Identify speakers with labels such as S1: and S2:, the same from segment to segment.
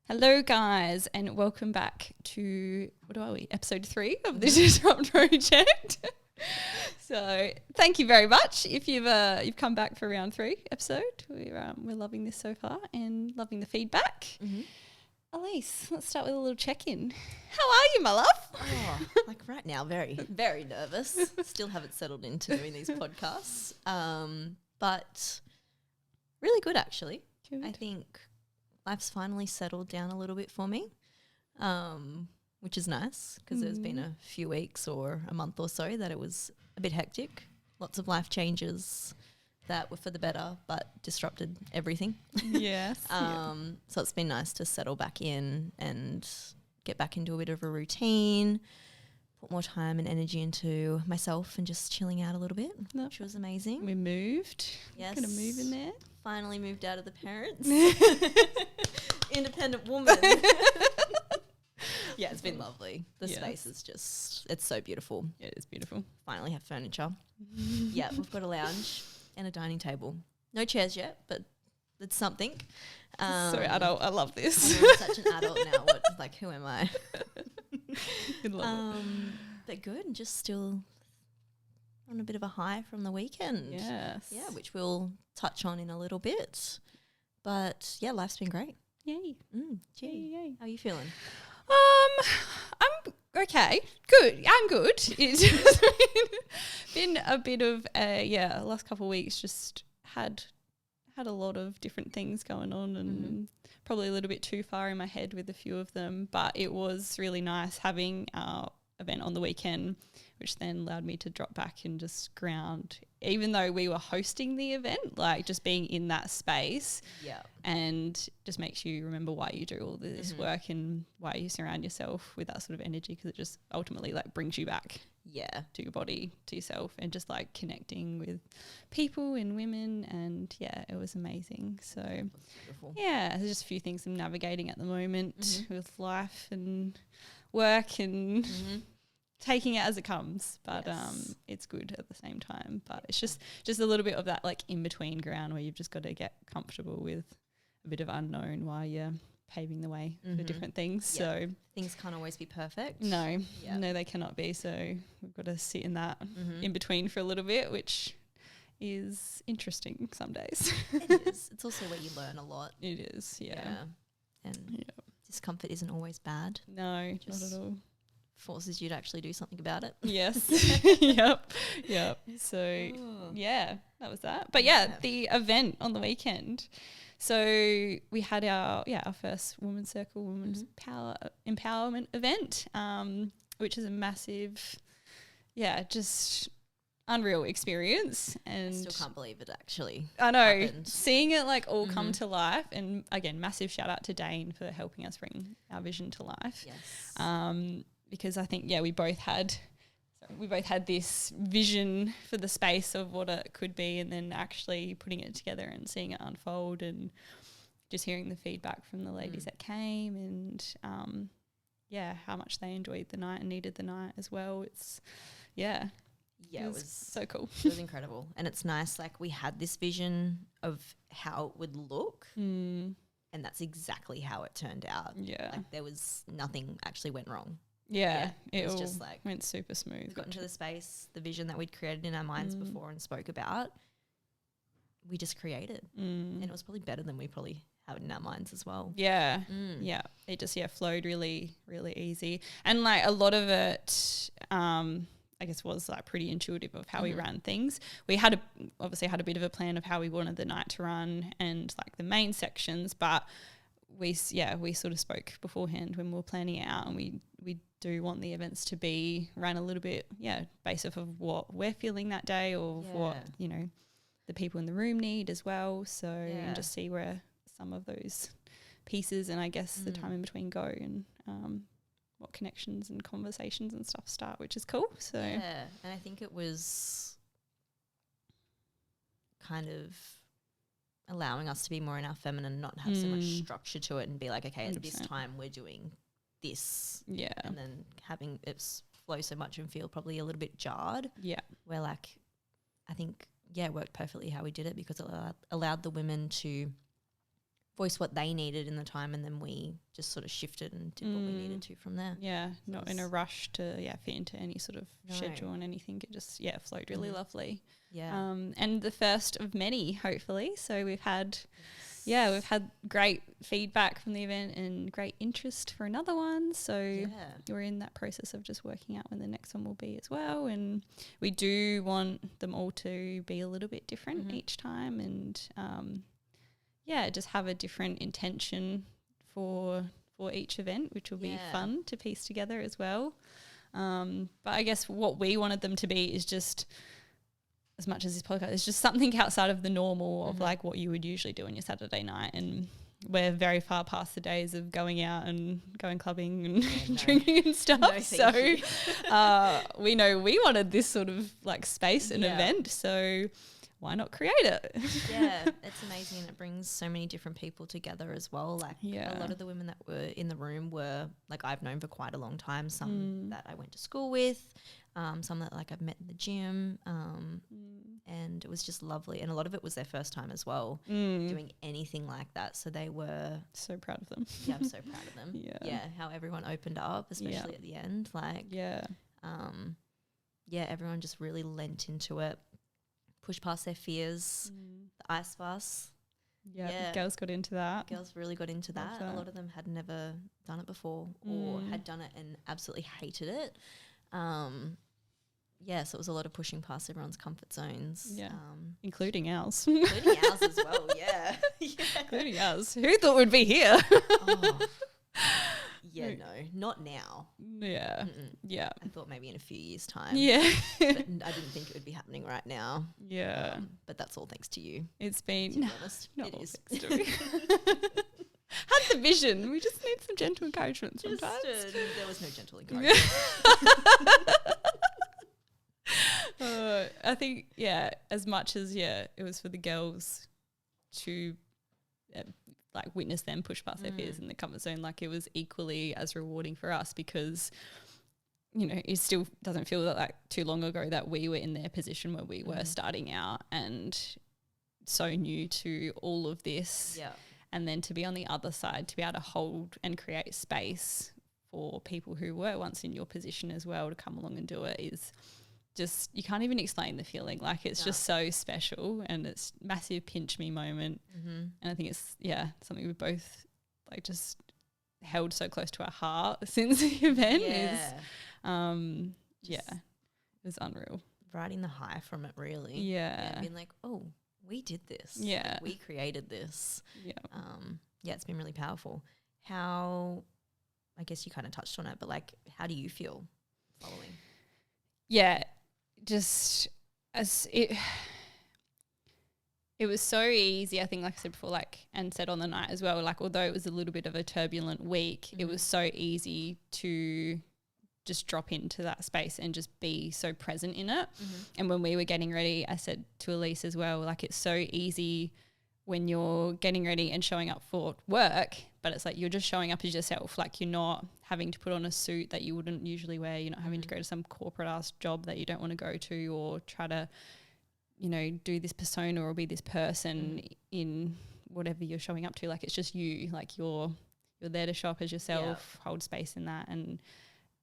S1: Hello, guys, and welcome back to, what are we, episode 3 of the Disrupt Project. So thank you very much if you've come back for round 3 episode. We're loving this so far and loving the feedback.
S2: Mm-hmm.
S1: Elise, let's start with a little check-in. How are you, my love?
S2: Oh, like right now, very, very nervous. Still haven't settled into doing these podcasts, but really good actually.
S1: Good.
S2: I think life's finally settled down a little bit for me, which is nice because there's been a few weeks or a month or so that it was a bit hectic. Lots of life changes that were for the better but disrupted everything.
S1: Yes.
S2: So it's been nice to settle back in and get back into a bit of a routine, put more time and energy into myself and just chilling out a little bit, which was amazing.
S1: We moved.
S2: Yes.
S1: Going to move in there.
S2: Finally moved out of the parents. Independent woman. Yeah, it's been lovely. The space is just, it's so beautiful.
S1: Yeah, it is beautiful.
S2: Finally have furniture. Yeah, we've got a lounge and a dining table. No chairs yet, but it's something.
S1: So adult. I love this.
S2: I'm such an adult now. Like, who am I?
S1: Love it.
S2: But good, and just still on a bit of a high from the weekend.
S1: Yes.
S2: Yeah, which we'll touch on in a little bit. But yeah, life's been great.
S1: Yay.
S2: Gee,
S1: Yay.
S2: how are you feeling?
S1: I'm okay. Good. I'm good. It's been a bit of last couple of weeks just had a lot of different things going on and probably a little bit too far in my head with a few of them, but it was really nice having our event on the weekend, which then allowed me to drop back and just ground, even though we were hosting the event, like just being in that space.
S2: Yeah.
S1: And just makes you remember why you do all this work and why you surround yourself with that sort of energy, because it just ultimately like brings you back to your body, to yourself, and just like connecting with people and women. And yeah, it was amazing. So
S2: Beautiful.
S1: yeah, there's just a few things I'm navigating at the moment with life and work and taking it as it comes, but it's good at the same time. But it's just a little bit of that like in between ground where you've just got to get comfortable with a bit of unknown while you're paving the way for different things.
S2: Yeah.
S1: So
S2: Things can't always be perfect.
S1: no,
S2: Yeah.
S1: no, they cannot be. So we've got to sit in that in between for a little bit, which is interesting some days.
S2: It is. It's also where you learn a lot.
S1: It is, yeah.
S2: And discomfort isn't always bad.
S1: No,
S2: Just
S1: not at all.
S2: Forces you to actually do something about it.
S1: Yes. Yep. So yeah, that was that. But yeah, the event on the weekend. So we had our first Women's Circle Women's Power Empowerment event, which is a massive, just unreal experience. And
S2: I still can't believe it actually.
S1: I know,
S2: happened.
S1: seeing it like all come to life. And again, massive shout out to Dane for helping us bring our vision to life.
S2: Yes.
S1: Because I think we both had this vision for the space of what it could be, and then actually putting it together and seeing it unfold, and just hearing the feedback from the ladies that came, and how much they enjoyed the night and needed the night as well. It was so cool.
S2: It was incredible. And it's nice, like we had this vision of how it would look, and that's exactly how it turned out.
S1: Yeah.
S2: Like there was nothing actually went wrong.
S1: It
S2: was
S1: all
S2: just like
S1: went super smooth.
S2: We got into the space, the vision that we'd created in our minds before and spoke about, we just created. And it was probably better than we probably have it in our minds as well.
S1: Yeah. It just flowed really, really easy. And like a lot of it I guess was like pretty intuitive of how we ran things. We obviously had a bit of a plan of how we wanted the night to run and like the main sections, but we sort of spoke beforehand when we were planning it out, and we do want the events to be ran a little bit based off of what we're feeling that day, or what the people in the room need as well. So and just see where some of those pieces and I guess the time in between go, and what connections and conversations and stuff start, which is cool. So
S2: and I think it was kind of allowing us to be more in our feminine, not have so much structure to it, and be like, okay, at
S1: 100%.
S2: this time we're doing this, and then having it flow so much and feel probably a little bit jarred. Where like I think it worked perfectly how we did it, because it allowed the women to voice what they needed in the time, and then we just sort of shifted and did what we needed to from there.
S1: Yeah, not in a rush to fit into any sort of schedule and anything. It just flowed really lovely.
S2: Yeah.
S1: And the first of many, hopefully. So we've had we've had great feedback from the event and great interest for another one. So we're in that process of just working out when the next one will be as well. And we do want them all to be a little bit different each time, and just have a different intention for each event, which will be fun to piece together as well. But I guess what we wanted them to be is just, as much as this podcast, is just something outside of the normal of like what you would usually do on your Saturday night. And we're very far past the days of going out and going clubbing and drinking and stuff.
S2: No,
S1: so we know we wanted this sort of like space and event. So why not create it?
S2: Yeah, it's amazing. And it brings so many different people together as well. Like a lot of the women that were in the room were like I've known for quite a long time. Some that I went to school with, some that like I've met in the gym. And it was just lovely. And a lot of it was their first time as well, doing anything like that. So they were
S1: so proud of them.
S2: Yeah, I'm so proud of them. Yeah, how everyone opened up, especially at the end. Like, everyone just really lent into it. Push past their fears, the ice baths.
S1: Yeah, girls got into that.
S2: Girls really got into that. A lot of them had never done it before or had done it and absolutely hated it. So it was a lot of pushing past everyone's comfort zones. Yeah,
S1: including ours.
S2: Including ours as well, yeah.
S1: Including ours. Who thought we'd be here?
S2: Yeah, no, not now.
S1: Yeah. Yeah.
S2: I thought maybe in a few years' time.
S1: Yeah.
S2: But I didn't think it would be happening right now.
S1: Yeah.
S2: But that's all thanks to you.
S1: It's been,
S2: to be honest.
S1: Not
S2: it
S1: all
S2: is.
S1: thanks to me. Had the vision. We just need some gentle encouragement sometimes.
S2: There was no gentle encouragement.
S1: I think, as much as, it was for the girls to like witness them push past their fears in the comfort zone, like it was equally as rewarding for us because, it still doesn't feel that like too long ago that we were in their position where we were starting out and so new to all of this. Yeah. And then to be on the other side, to be able to hold and create space for people who were once in your position as well to come along and do it is just, you can't even explain the feeling. Like it's just so special and it's massive pinch me moment. And I think it's, something we both like just held so close to our heart since the event is, it was unreal.
S2: Riding the high from it really.
S1: Yeah.
S2: Being like, oh, we did this.
S1: Yeah.
S2: Like, we created this.
S1: Yeah.
S2: It's been really powerful. How, I guess you kind of touched on it, but like, how do you feel following?
S1: Yeah. Just as it was so easy, I think, like I said before, like, and said on the night as well, like, although it was a little bit of a turbulent week, it was so easy to just drop into that space and just be so present in it. And when we were getting ready, I said to Elise as well, like, it's so easy when you're getting ready and showing up for work, but it's like you're just showing up as yourself. Like you're not having to put on a suit that you wouldn't usually wear. You're not having to go to some corporate ass job that you don't want to go to or try to, do this persona or be this person in whatever you're showing up to. Like it's just you. Like you're there to show up as yourself, hold space in that, and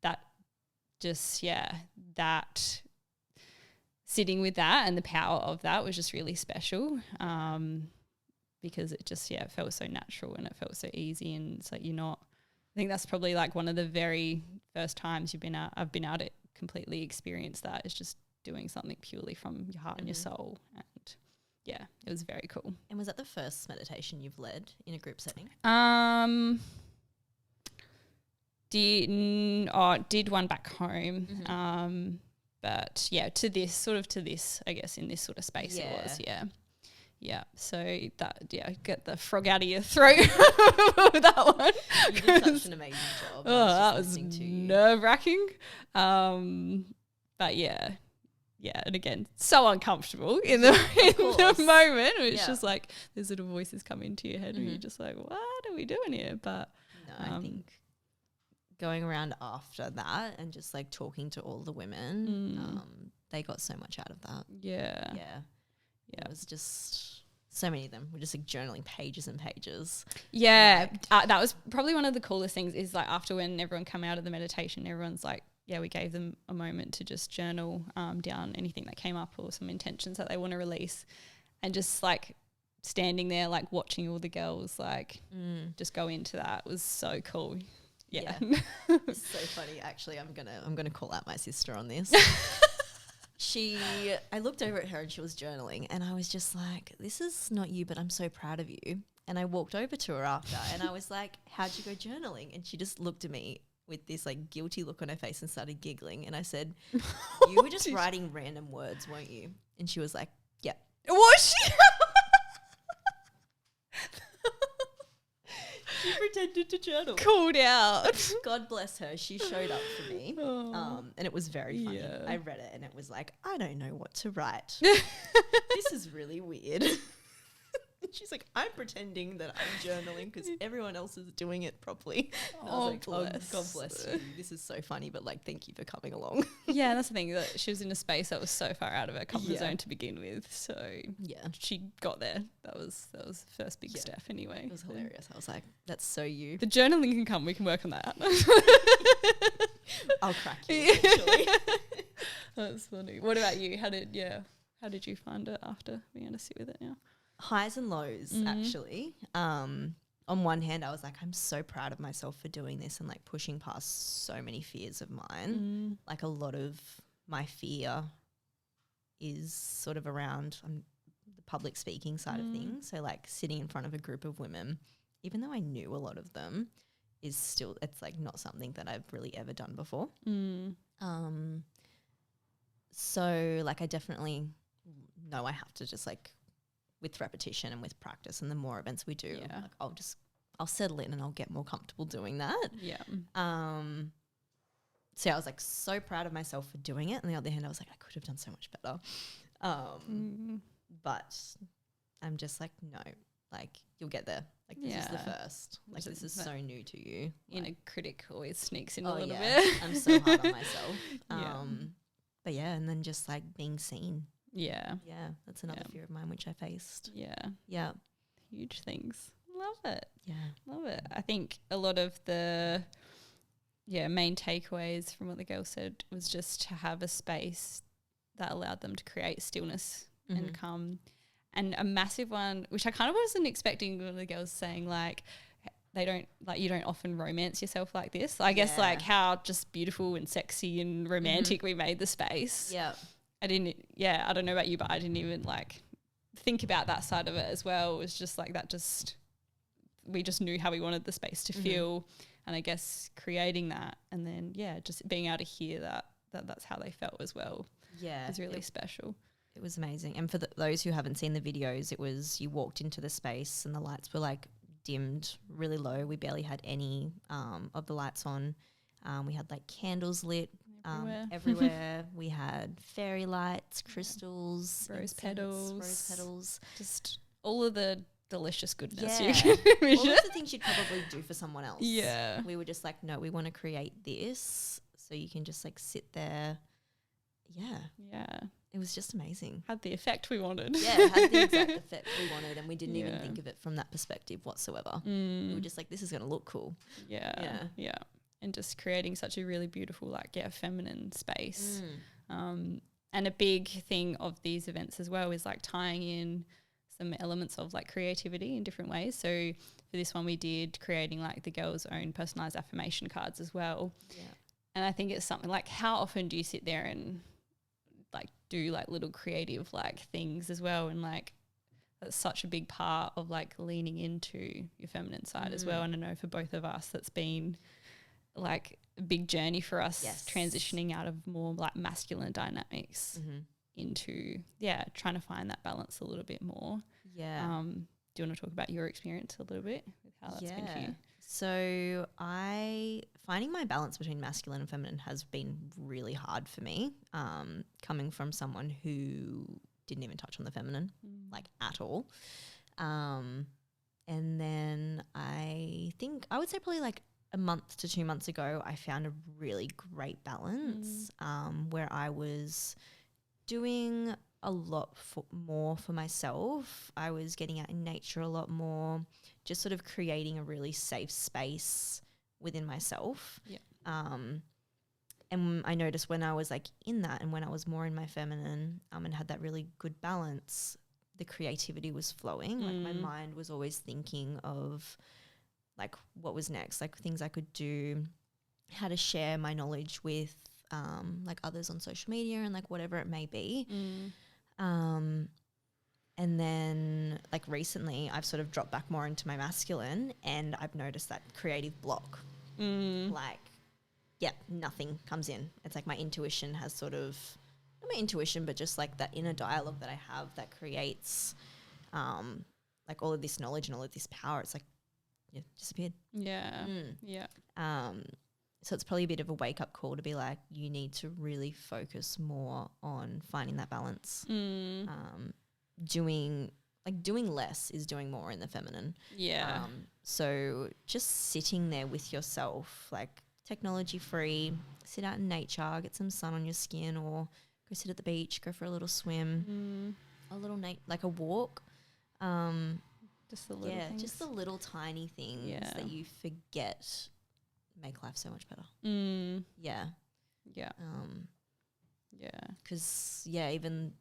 S1: that just that sitting with that and the power of that was just really special. Because it just, it felt so natural and it felt so easy. And it's like I think that's probably like one of the very first times I've been able to completely experience that. It's just doing something purely from your heart and your soul. And it was very cool.
S2: And was that the first meditation you've led in a group setting?
S1: Did one back home. But to this, I guess, in this sort of space it was, Yeah, so get the frog out of your throat with that one.
S2: You did such an amazing job.
S1: That was nerve-wracking. But and again, so uncomfortable in the moment. It's just like these little voices come into your head and you're just like, what are we doing here? But
S2: I think going around after that and just like talking to all the women, they got so much out of that.
S1: Yeah.
S2: It was just so many of them were just like journaling pages and pages.
S1: Yeah, that was probably one of the coolest things is like after when everyone come out of the meditation, everyone's like, yeah, we gave them a moment to just journal down anything that came up or some intentions that they want to release, and just like standing there like watching all the girls like just go into that was so cool. Yeah.
S2: It's so funny. Actually, I'm gonna call out my sister on this. I looked over at her and she was journaling, and I was just like, this is not you, but I'm so proud of you. And I walked over to her after and I was like, how'd you go journaling? And she just looked at me with this like guilty look on her face and started giggling. And I said, you were just writing random words, weren't you? And she was like, yeah.
S1: Was she?
S2: She pretended to journal.
S1: Called out.
S2: God bless her. She showed up for me. And it was very funny.
S1: Yeah.
S2: I read it and it was like, I don't know what to write. This is really weird. She's like, I'm pretending that I'm journaling because everyone else is doing it properly. And I was like,
S1: bless.
S2: God bless you. This is so funny, but like, thank you for coming along.
S1: Yeah, that's the thing, that she was in a space that was so far out of her comfort zone to begin with. So
S2: yeah,
S1: she got there. That was the first big step anyway.
S2: It was hilarious. I was like, that's so you.
S1: The journaling can come. We can work on that.
S2: I'll crack you eventually.
S1: That's funny. What about you? How did you find it after being able to sit with it now?
S2: Highs and lows, actually. On one hand, I was like, I'm so proud of myself for doing this and like pushing past so many fears of mine. Like a lot of my fear is sort of around the public speaking side of things. So like sitting in front of a group of women, even though I knew a lot of them, is still, it's like not something that I've really ever done before. So like I definitely know I have to just like, with repetition and with practice and the more events we do, like I'll settle in and I'll get more comfortable doing that.
S1: Yeah.
S2: So I was like so proud of myself for doing it. On the other hand, I was like, I could have done so much better. But I'm just like, no, like you'll get there. Like this is the first. Like this is so new to you.
S1: Inner critic always sneaks in a little bit.
S2: I'm so hard on myself. But yeah, and then just like being seen.
S1: Yeah.
S2: Yeah, that's another fear of mine which I faced.
S1: Yeah.
S2: Yeah.
S1: Huge things. Love it.
S2: Yeah.
S1: Love it. I think a lot of the main takeaways from what the girl said was just to have a space that allowed them to create stillness and calm. And a massive one, which I kind of wasn't expecting, one of the girls saying like you don't often romance yourself like this. I guess like how just beautiful and sexy and romantic we made the space.
S2: Yeah.
S1: I don't know about you, but I didn't even like think about that side of it as well. It was just like that we just knew how we wanted the space to feel, and I guess creating that and then just being able to hear that's how they felt as well. Yeah. It was really special.
S2: It was amazing. And for those who haven't seen the videos, it was you walked into the space and the lights were like dimmed really low. We barely had any of the lights on. We had like candles lit everywhere. We had fairy lights, crystals,
S1: rose petals,
S2: just
S1: all of the delicious goodness.
S2: Yeah.
S1: You can
S2: all of the things you'd probably do for someone else.
S1: Yeah,
S2: we were just like, no, we want to create this, so you can just like sit there. Yeah, it was just amazing.
S1: Had the effect we wanted.
S2: Yeah, it had the exact effect we wanted, and we didn't even think of it from that perspective whatsoever. We were just like, this is going to look cool.
S1: Yeah. And just creating such a really beautiful, feminine space. And a big thing of these events as well is like tying in some elements of like creativity in different ways. So for this one, we did creating like the girls' own personalized affirmation cards as well. Yeah. And I think it's something like, how often do you sit there and like do like little creative like things as well? And like that's such a big part of like leaning into your feminine side as well. And I know for both of us, that's been like a big journey for us, transitioning out of more like masculine dynamics into trying to find that balance a little bit more. Do you want to talk about your experience a little bit with how that's been for you?
S2: So finding my balance between masculine and feminine has been really hard for me, coming from someone who didn't even touch on the feminine like at all. And then I think I would say probably like a month to 2 months ago, I found a really great balance where I was doing a lot more for myself. I was getting out in nature a lot more, just sort of creating a really safe space within myself.
S1: Yeah.
S2: And I noticed when I was like in that and when I was more in my feminine and had that really good balance, the creativity was flowing. Like my mind was always thinking of like what was next, like things I could do, how to share my knowledge with like others on social media and like whatever it may be. And then like recently I've sort of dropped back more into my masculine and I've noticed that creative block. Like, yeah, nothing comes in. It's like my intuition has sort of, not my intuition, but just like that inner dialogue that I have that creates like all of this knowledge and all of this power. It's like, yeah, disappeared.
S1: Yeah. Yeah.
S2: So it's probably a bit of a wake up call to be like, you need to really focus more on finding that balance. Doing less is doing more in the feminine.
S1: Yeah.
S2: So just sitting there with yourself, like technology free, sit out in nature, get some sun on your skin, or go sit at the beach, go for a little swim, a little like a walk.
S1: Just the little things.
S2: Just the little tiny things that you forget make life so much better. Yeah.
S1: Yeah. Yeah.
S2: Because, even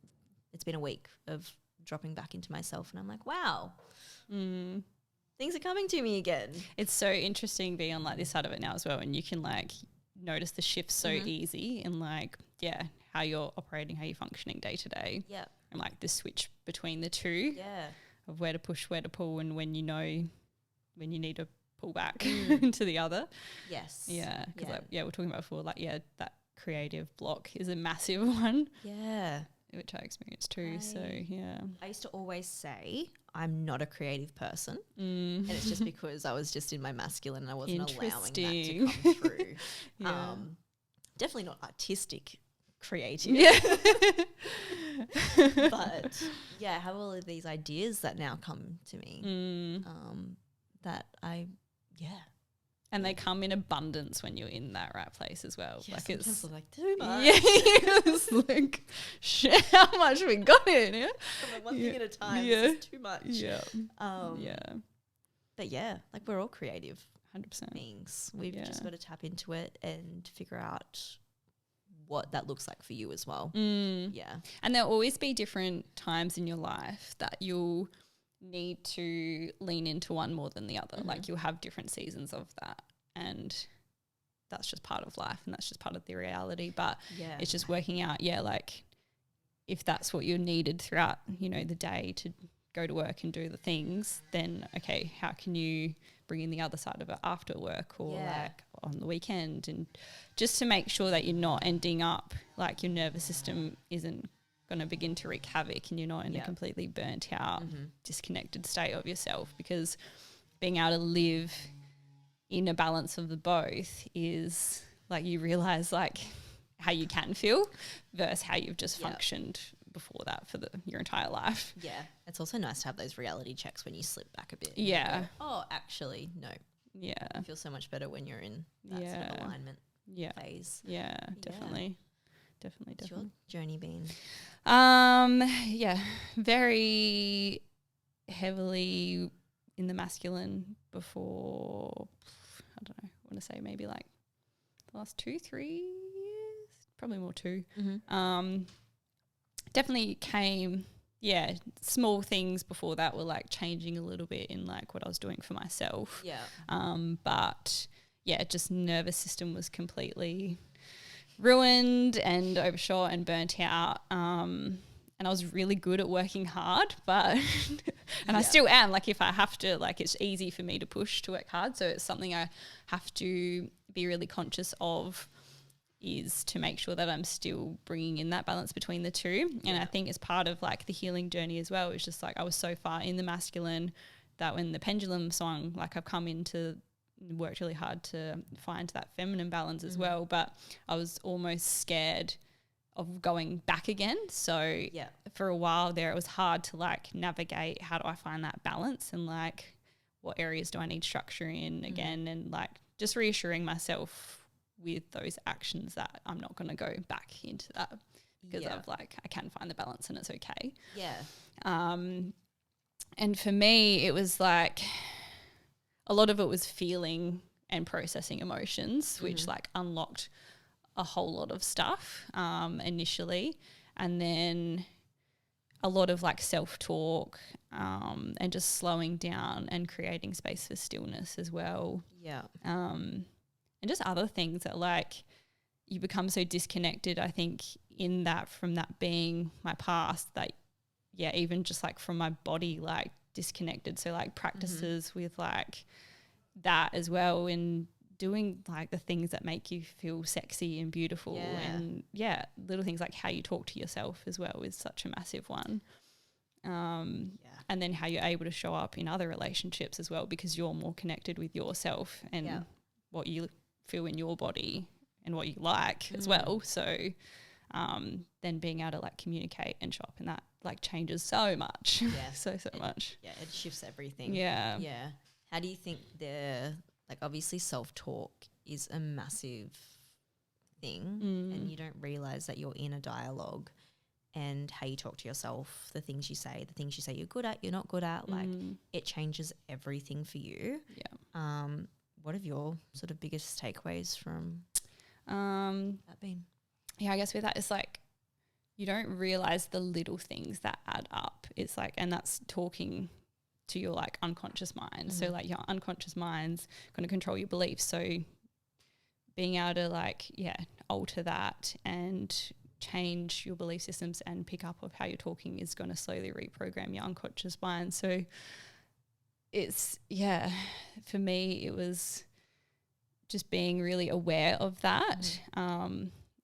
S2: it's been a week of dropping back into myself and I'm like, wow, things are coming to me again.
S1: It's so interesting being on like this side of it now as well, and you can like notice the shifts so easy in like, how you're operating, how you're functioning day to day.
S2: Yeah.
S1: And like the switch between the two.
S2: Yeah.
S1: Of where to push, where to pull, and when you know when you need to pull back into the other.
S2: Yes.
S1: Yeah. Because we're talking about before, like, that creative block is a massive one.
S2: Yeah.
S1: Which I experienced too. I
S2: used to always say I'm not a creative person. And it's just because I was just in my masculine and I wasn't allowing that to come through. Definitely not artistic creative. Yeah. But I have all of these ideas that now come to me that
S1: and they come in abundance when you're in that right place as well.
S2: Yeah,
S1: like it's
S2: like too much.
S1: Yeah, it's like shit, how much we got in here?
S2: Like one thing at a time. This is too much.
S1: Yeah.
S2: But like we're all creative
S1: 100%
S2: beings. We've just got to tap into it and figure out what that looks like for you as well. Yeah.
S1: And there'll always be different times in your life that you'll need to lean into one more than the other. Like you'll have different seasons of that, and that's just part of life and that's just part of the reality. But it's just working out, like if that's what you're needed throughout, the day to go to work and do the things, then okay, how can you bring in the other side of it after work or like on the weekend, and just to make sure that you're not ending up like your nervous system isn't going to begin to wreak havoc and you're not in a completely burnt out, disconnected state of yourself, because being able to live in a balance of the both is like you realize like how you can feel versus how you've just functioned before that for your entire life.
S2: Yeah. It's also nice to have those reality checks when you slip back a bit.
S1: Yeah.
S2: Go, oh, actually, no.
S1: Yeah.
S2: I feel so much better when you're in that sort of alignment phase.
S1: Yeah, definitely. Definitely.
S2: What's your journey been?
S1: Very heavily in the masculine before, I don't know, I want to say maybe like the last 2-3 years, probably more 2. Definitely came, small things before that were like changing a little bit in like what I was doing for myself. But just nervous system was completely ruined and overshot and burnt out. And I was really good at working hard, but and I still am. Like if I have to, like it's easy for me to push to work hard. So it's something I have to be really conscious of, is to make sure that I'm still bringing in that balance between the two. And I think it's part of like the healing journey as well. It's just like I was so far in the masculine that when the pendulum swung, like I've come into worked really hard to find that feminine balance as well. But I was almost scared of going back again. So for a while there, it was hard to like navigate, how do I find that balance and like what areas do I need structure in again, and like just reassuring myself with those actions that I'm not going to go back into that because I've like, I can find the balance and it's okay.
S2: Yeah.
S1: And for me, it was like a lot of it was feeling and processing emotions, which like unlocked a whole lot of stuff initially. And then a lot of like self-talk and just slowing down and creating space for stillness as well.
S2: Yeah.
S1: And just other things that like you become so disconnected, I think, in that from that being my past that, yeah, even just like from my body, like disconnected. So like practices with like that as well, and doing like the things that make you feel sexy and beautiful and little things like how you talk to yourself as well is such a massive one. And then how you're able to show up in other relationships as well, because you're more connected with yourself and what you feel in your body and what you like as well. So then being able to like communicate and show up in that like changes so much.
S2: Yeah.
S1: so much.
S2: Yeah, it shifts everything.
S1: Yeah.
S2: Yeah. How do you think like obviously self-talk is a massive thing and you don't realize that you're in a dialogue, and how you talk to yourself, the things you say you're good at, you're not good at, like it changes everything for you.
S1: Yeah.
S2: What have your sort of biggest takeaways from that been?
S1: Yeah, I guess with that, it's like you don't realize the little things that add up. It's like, and that's talking to your like unconscious mind. So like your unconscious mind's going to control your beliefs. So being able to like, alter that and change your belief systems and pick up of how you're talking is going to slowly reprogram your unconscious mind. So it's, for me, it was just being really aware of that,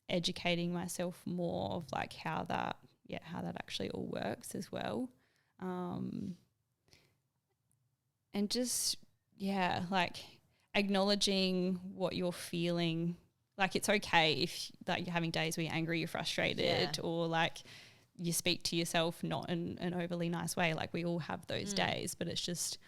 S1: educating myself more of like how that actually all works as well. And just, like acknowledging what you're feeling. Like it's okay if like you're having days where you're angry, you're frustrated, or like you speak to yourself not in an overly nice way. Like we all have those days, but it's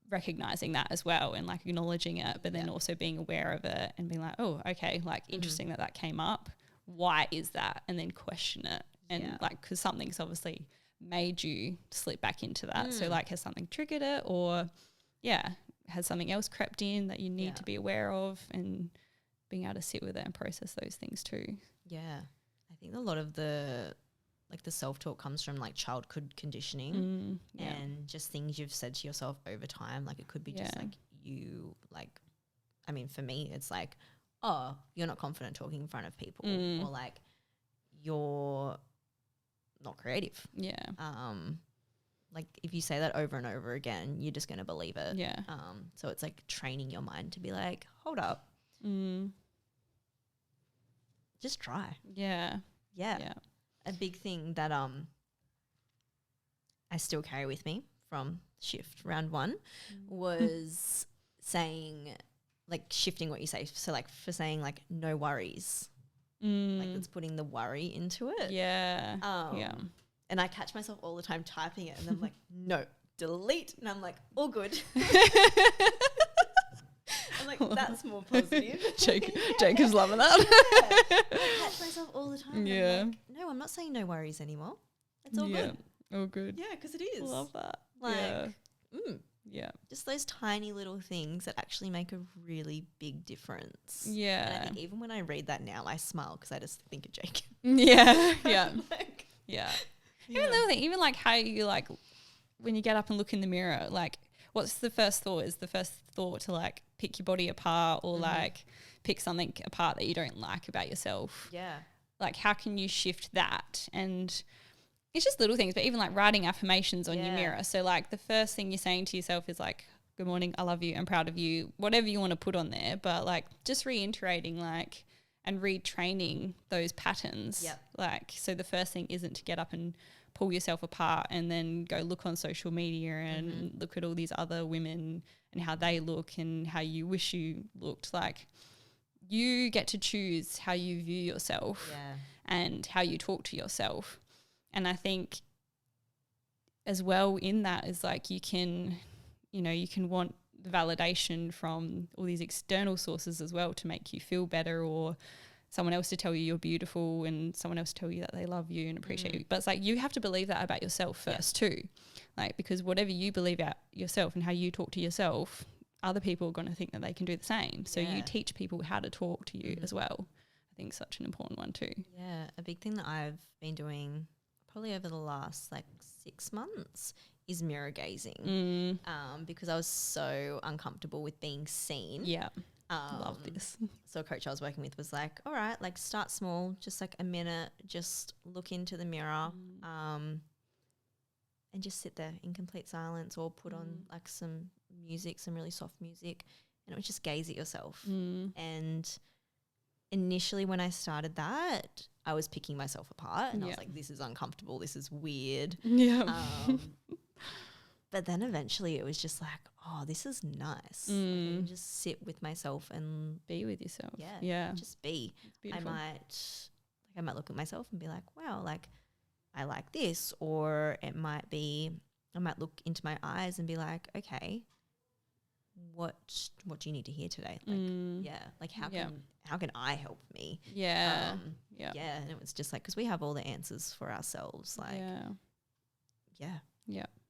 S1: recognizing that as well and like acknowledging it, but then also being aware of it and being like, oh, okay, like interesting that came up. Why is that? And then question it. And like, because something's obviously made you slip back into that. So like, has something triggered it, or has something else crept in that you need to be aware of, and being able to sit with it and process those things too.
S2: Yeah. I think a lot of the self-talk comes from like childhood conditioning and just things you've said to yourself over time. Like it could be just like you like, I mean, for me, it's like, oh, you're not confident talking in front of people, or like you're not creative.
S1: Yeah.
S2: Like if you say that over and over again, you're just going to believe it.
S1: Yeah.
S2: So it's like training your mind to be like, hold up. Just try.
S1: Yeah.
S2: Yeah. A big thing that I still carry with me from shift round 1 was saying, like shifting what you say. So like for saying like no worries, like it's putting the worry into it.
S1: Yeah.
S2: And I catch myself all the time typing it and I'm like, no, delete. And I'm like, all good. I'm like, that's more positive.
S1: Jacob's loving that.
S2: I catch myself all the time.
S1: Yeah.
S2: I'm like, no, I'm not saying no worries anymore. It's all good.
S1: All good.
S2: Yeah, because it is.
S1: Love that.
S2: Like,
S1: just
S2: those tiny little things that actually make a really big difference.
S1: Yeah.
S2: And I think even when I read that now, I smile because I just think of Jacob.
S1: Yeah. Yeah.
S2: Like,
S1: Even the other thing, even like how you like when you get up and look in the mirror, like what's the first thought? Is the first thought to like pick your body apart or like pick something apart that you don't like about yourself?
S2: Yeah.
S1: Like how can you shift that? And it's just little things, but even like writing affirmations on your mirror. So like the first thing you're saying to yourself is like, good morning, I love you, I'm proud of you, whatever you want to put on there. But like just reiterating like and retraining those patterns. Like, so the first thing isn't to get up and pull yourself apart and then go look on social media and look at all these other women and how they look and how you wish you looked. Like you get to choose how you view yourself and how you talk to yourself. And I think as well in that is like you can want the validation from all these external sources as well to make you feel better or someone else to tell you you're beautiful and someone else to tell you that they love you and appreciate you. But it's like you have to believe that about yourself first too. Like, because whatever you believe about yourself and how you talk to yourself, other people are going to think that they can do the same. So you teach people how to talk to you as well. I think such an important one too.
S2: Yeah, a big thing that I've been doing probably over the last like 6 months is mirror gazing, because I was so uncomfortable with being seen.
S1: Yeah. Love this.
S2: So a coach I was working with was like, all right, like start small, just like a minute, just look into the mirror, and just sit there in complete silence, or put on like some music, some really soft music, and it was just gaze at yourself. And initially when I started that, I was picking myself apart and I was like, this is uncomfortable, this is weird. But then eventually it was just like, oh, this is nice. Like, I can just sit with myself and
S1: be with yourself.
S2: Yeah. Just be. I might look at myself and be like, wow, like I like this. Or it might be, I might look into my eyes and be like, okay, what do you need to hear today? Like, like how can I help me? And it was just like, because we have all the answers for ourselves. Like,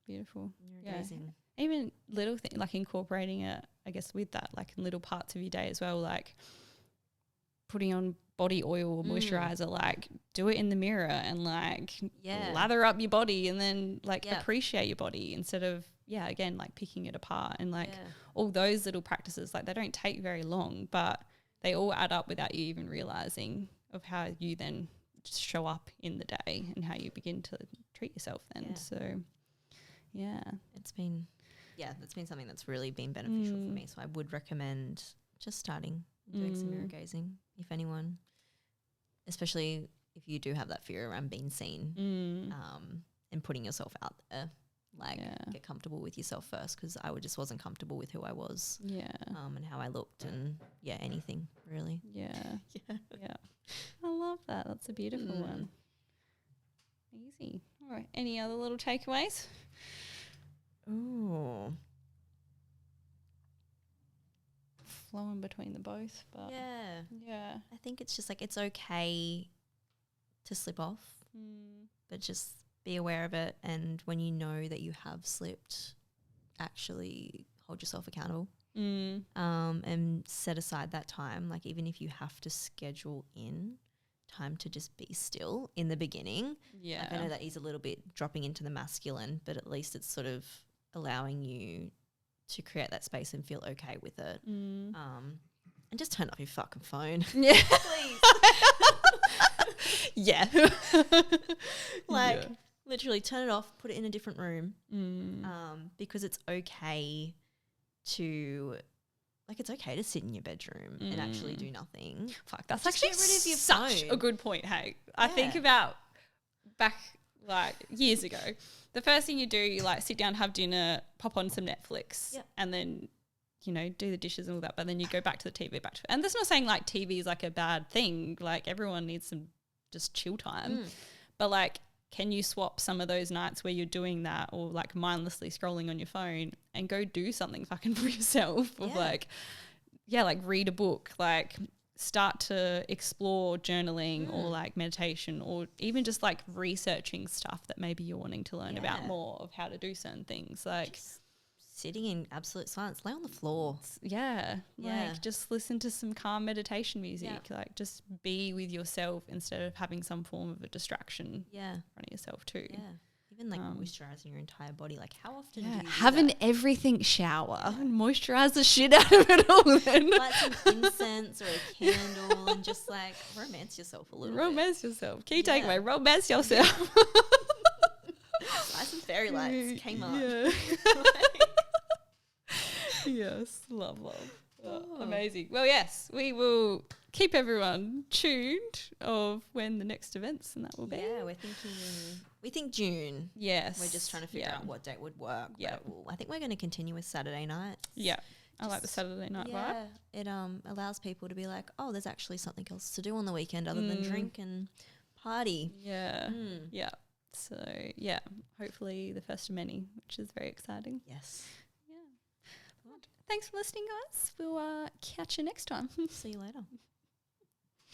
S1: beautiful.
S2: Gazing.
S1: Even little things, like incorporating it, I guess, with that, like in little parts of your day as well, like putting on body oil or moisturizer, like do it in the mirror and like lather up your body and then like appreciate your body instead of, again, like picking it apart. And like all those little practices, like they don't take very long, but they all add up without you even realizing of how you then just show up in the day and how you begin to treat yourself then. So
S2: that's been something that's really been beneficial for me. So I would recommend just starting doing some mirror gazing, if anyone, especially if you do have that fear around being seen, and putting yourself out there. Like, get comfortable with yourself first, because I just wasn't comfortable with who I was, and how I looked, and anything really.
S1: I love that. That's a beautiful one. Easy. All right. Any other little takeaways?
S2: Ooh.
S1: Flowing between the both, but
S2: I think it's just like, it's okay to slip off, but just be aware of it, and when you know that you have slipped, actually hold yourself accountable, and set aside that time. Like, even if you have to schedule in time to just be still in the beginning. Like, I know that is a little bit dropping into the masculine, but at least it's sort of allowing you to create that space and feel okay with it. And just turn off your fucking phone. Please. Like, literally turn it off, put it in a different room, because it's okay to... Like, it's okay to sit in your bedroom and actually do nothing.
S1: Fuck, that's
S2: just
S1: actually
S2: get rid of your
S1: such
S2: phone.
S1: a good point, hey. I think about back, like, years ago. The first thing you do, you, like, sit down, have dinner, pop on some Netflix, and then, you know, do the dishes and all that. But then you go back to the TV, and that's not saying, like, TV is, like, a bad thing. Like, everyone needs some just chill time. But, like, can you swap some of those nights where you're doing that, or like mindlessly scrolling on your phone, and go do something fucking for yourself? Or like read a book, like start to explore journaling or like meditation, or even just like researching stuff that maybe you're wanting to learn about more of how to do certain things. Like
S2: just sitting in absolute silence, lay on the floor.
S1: Like just listen to some calm meditation music. Like just be with yourself instead of having some form of a distraction in front of yourself too.
S2: Even like moisturizing your entire body. Like, how often do you do
S1: have
S2: that?
S1: an everything shower and moisturize the shit out of it all then.
S2: Light some incense or a candle and just like romance yourself a little bit.
S1: Romance yourself. Key takeaway, romance yourself.
S2: Buy some fairy lights, Kmart.
S1: Yes, love. Amazing. Well, yes, we will keep everyone tuned of when the next events and that will be.
S2: Yeah, we think June.
S1: Yes.
S2: We're just trying to figure out what date would work.
S1: Yeah.
S2: I think we're going to continue with Saturday nights.
S1: Yeah. I like the Saturday night vibe.
S2: It allows people to be like, oh, there's actually something else to do on the weekend other than drink and party.
S1: Yeah. Yeah. So, hopefully the first of many, which is very exciting.
S2: Yes.
S1: Thanks for listening, guys. We'll catch you next time.
S2: See you later.